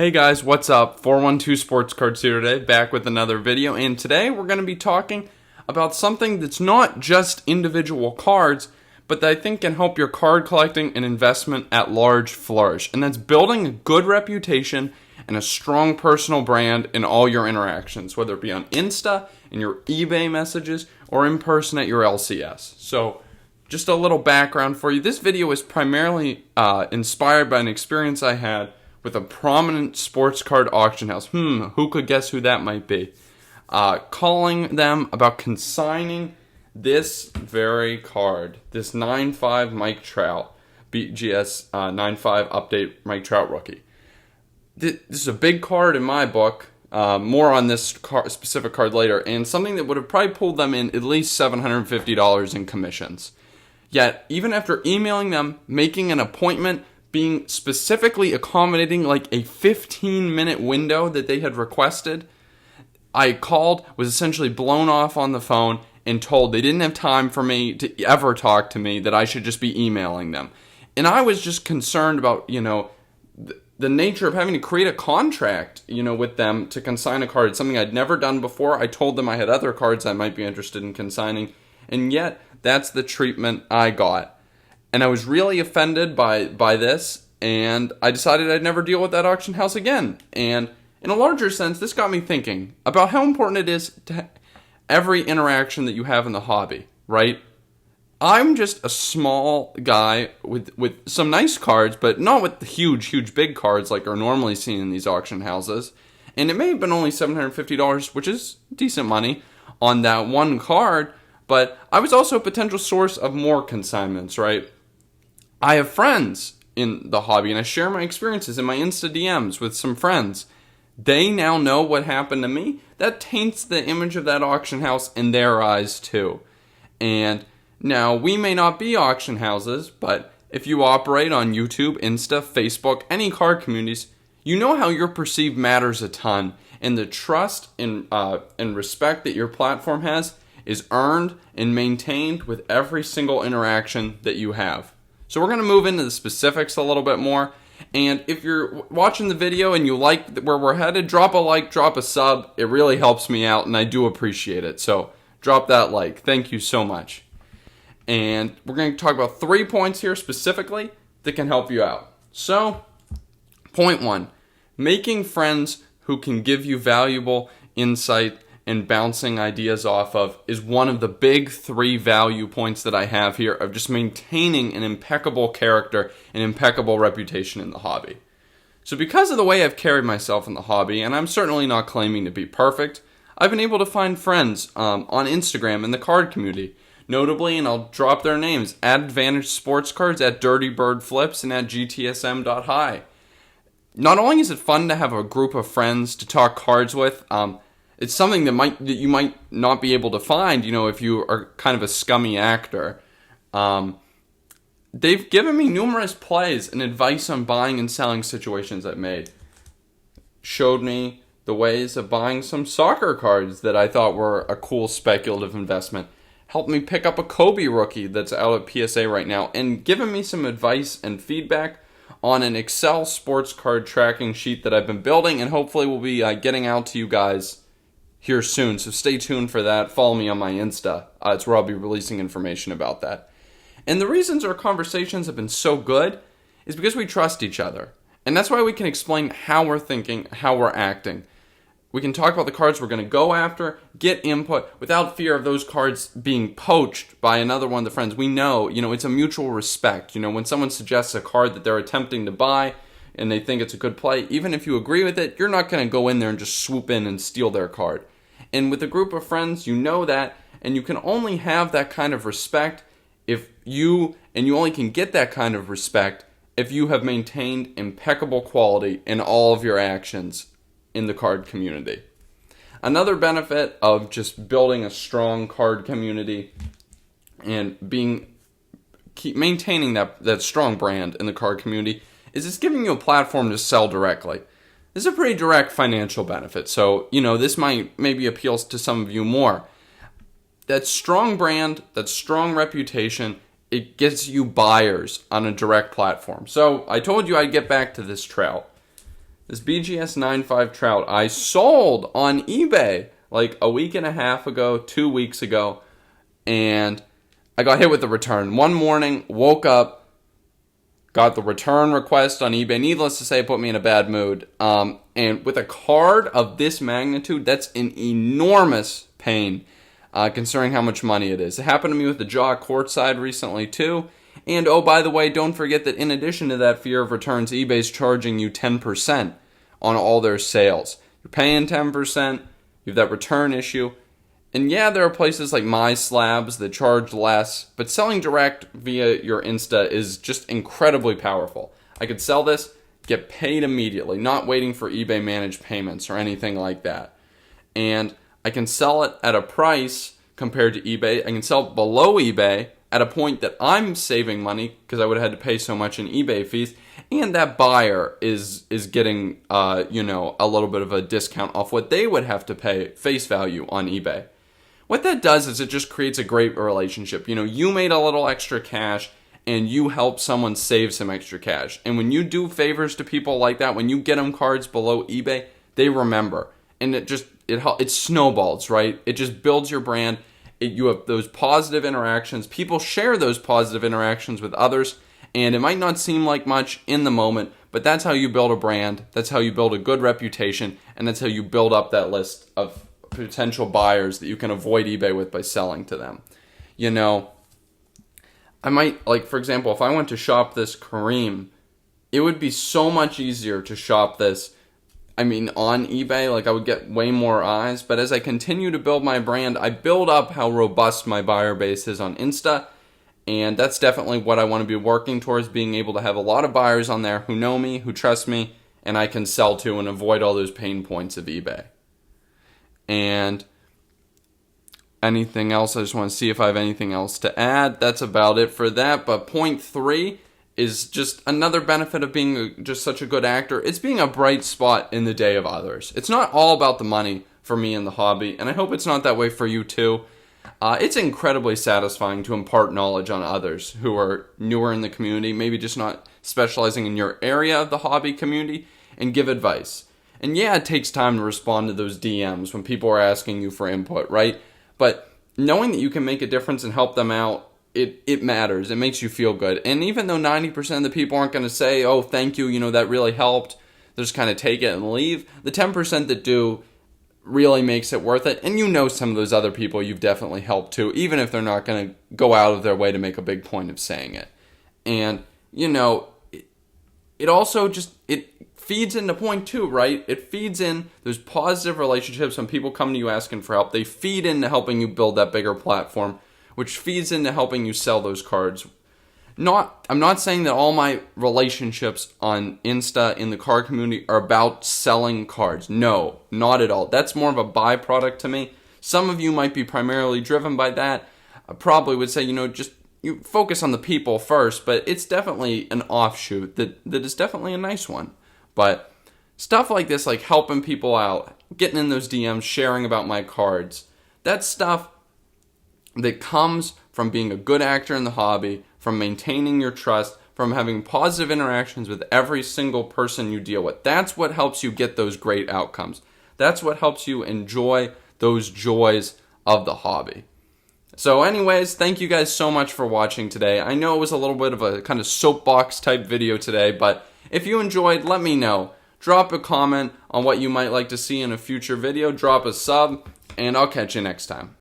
Hey guys, what's up? 412 Sports Cards here today, back with another video, and today we're going to be talking about something that's not just individual cards, but that I think can help your card collecting and investment at large flourish, and that's building a good reputation and a strong personal brand in all your interactions, whether it be on Insta, in your eBay messages, or in person at your LCS. So, just a little background for you. This video is primarily inspired by an experience I had with a prominent sports card auction house. Who could guess who that might be? Calling them about consigning this very card, this 9.5 Mike Trout, BGS 9.5 update Mike Trout rookie. This is a big card in my book. More on this specific card later, and something that would have probably pulled them in at least $750 in commissions. Yet, even after emailing them, making an appointment, being specifically accommodating like a 15-minute window that they had requested, I called, was essentially blown off on the phone, and told they didn't have time for me to ever talk to me, that I should just be emailing them. And I was just concerned about, the nature of having to create a contract, with them to consign a card. Something I'd never done before. I told them I had other cards I might be interested in consigning, and yet that's the treatment I got. And I was really offended by this, and I decided I'd never deal with that auction house again. And in a larger sense, this got me thinking about how important it is to every interaction that you have in the hobby, right? I'm just a small guy with some nice cards, but not with the huge big cards like are normally seen in these auction houses. And it may have been only $750, which is decent money, on that one card, but I was also a potential source of more consignments, right? I have friends in the hobby, and I share my experiences in my Insta DMs with some friends. They now know what happened to me. That taints the image of that auction house in their eyes too. And now, we may not be auction houses, but if you operate on YouTube, Insta, Facebook, any card communities, you know how your perceived matters a ton, and the trust and respect that your platform has is earned and maintained with every single interaction that you have. So we're going to move into the specifics a little bit more. And if you're watching the video and you like where we're headed, drop a like, drop a sub. It really helps me out, and I do appreciate it. So drop that like. Thank you so much. And we're going to talk about 3 points here specifically that can help you out. So, point 1, making friends who can give you valuable insight and bouncing ideas off of is one of the big 3 value points that I have here of just maintaining an impeccable character and impeccable reputation in the hobby. So because of the way I've carried myself in the hobby, and I'm certainly not claiming to be perfect, I've been able to find friends on Instagram in the card community. Notably, and I'll drop their names, at Advantage Sports Cards, at Dirty Bird Flips, and at GTSM.High. Not only is it fun to have a group of friends to talk cards with, it's something that you might not be able to find, if you are kind of a scummy actor. They've given me numerous plays and advice on buying and selling situations I've made. Showed me the ways of buying some soccer cards that I thought were a cool speculative investment. Helped me pick up a Kobe rookie that's out at PSA right now, and given me some advice and feedback on an Excel sports card tracking sheet that I've been building, and hopefully will be getting out to you guys here soon. So stay tuned for that. Follow me on my Insta. It's where I'll be releasing information about that. And the reasons our conversations have been so good is because we trust each other. And that's why we can explain how we're thinking, how we're acting. We can talk about the cards we're going to go after, get input, without fear of those cards being poached by another one of the friends. We know, it's a mutual respect. When someone suggests a card that they're attempting to buy and they think it's a good play, even if you agree with it, you're not going to go in there and just swoop in and steal their card. And with a group of friends, you know that, and you can only have that kind of respect you only can get that kind of respect if you have maintained impeccable quality in all of your actions in the card community. Another benefit of just building a strong card community and maintaining that strong brand in the card community is it's giving you a platform to sell directly. This is a pretty direct financial benefit, so this maybe appeals to some of you more. That strong brand, that strong reputation, it gets you buyers on a direct platform. So I told you I'd get back to this Trout. This BGS 9.5 trout I sold on eBay like a week and a half ago, 2 weeks ago, and I got hit with the return. One morning, woke up, got the return request on eBay. Needless to say, it put me in a bad mood. And with a card of this magnitude, that's an enormous pain, considering how much money it is. It happened to me with the Jaw courtside recently, too. And, oh, by the way, don't forget that in addition to that fear of returns, eBay's charging you 10% on all their sales. You're paying 10%, you have that return issue. And yeah, there are places like MySlabs that charge less, but selling direct via your Insta is just incredibly powerful. I could sell this, get paid immediately, not waiting for eBay managed payments or anything like that. And I can sell it at a price compared to eBay. I can sell it below eBay at a point that I'm saving money because I would have had to pay so much in eBay fees, and that buyer is getting a little bit of a discount off what they would have to pay face value on eBay. What that does is it just creates a great relationship. You made a little extra cash and you help someone save some extra cash. And when you do favors to people like that, when you get them cards below eBay, they remember. And it snowballs, right? It just builds your brand. You have those positive interactions. People share those positive interactions with others. And it might not seem like much in the moment, but that's how you build a brand. That's how you build a good reputation. And that's how you build up that list of potential buyers that you can avoid eBay with by selling to them. I might, for example, if I went to shop this Kareem, it would be so much easier to shop this, on eBay. I would get way more eyes. But as I continue to build my brand, I build up how robust my buyer base is on Insta. And that's definitely what I want to be working towards, being able to have a lot of buyers on there who know me, who trust me, and I can sell to and avoid all those pain points of eBay. And anything else, I just want to see if I have anything else to add. That's about it for that. But point 3 is just another benefit of being just such a good actor. It's being a bright spot in the day of others. It's not all about the money for me in the hobby, and I hope it's not that way for you too. It's incredibly satisfying to impart knowledge on others who are newer in the community, maybe just not specializing in your area of the hobby community, and give advice. And yeah, it takes time to respond to those DMs when people are asking you for input, right? But knowing that you can make a difference and help them out, it matters. It makes you feel good. And even though 90% of the people aren't going to say, oh, thank you, that really helped, they'll just kind of take it and leave, the 10% that do really makes it worth it. And some of those other people you've definitely helped too, even if they're not going to go out of their way to make a big point of saying it. And, it also it feeds into point 2, right? It feeds in those positive relationships when people come to you asking for help. They feed into helping you build that bigger platform, which feeds into helping you sell those cards. I'm not saying that all my relationships on Insta in the card community are about selling cards. No, not at all. That's more of a byproduct to me. Some of you might be primarily driven by that. I probably would say, just you focus on the people first, but it's definitely an offshoot that is definitely a nice one. But stuff like this, like helping people out, getting in those DMs, sharing about my cards, that's stuff that comes from being a good actor in the hobby, from maintaining your trust, from having positive interactions with every single person you deal with. That's what helps you get those great outcomes. That's what helps you enjoy those joys of the hobby. So anyways, thank you guys so much for watching today. I know it was a little bit of a kind of soapbox type video today, but if you enjoyed, let me know. Drop a comment on what you might like to see in a future video. Drop a sub, and I'll catch you next time.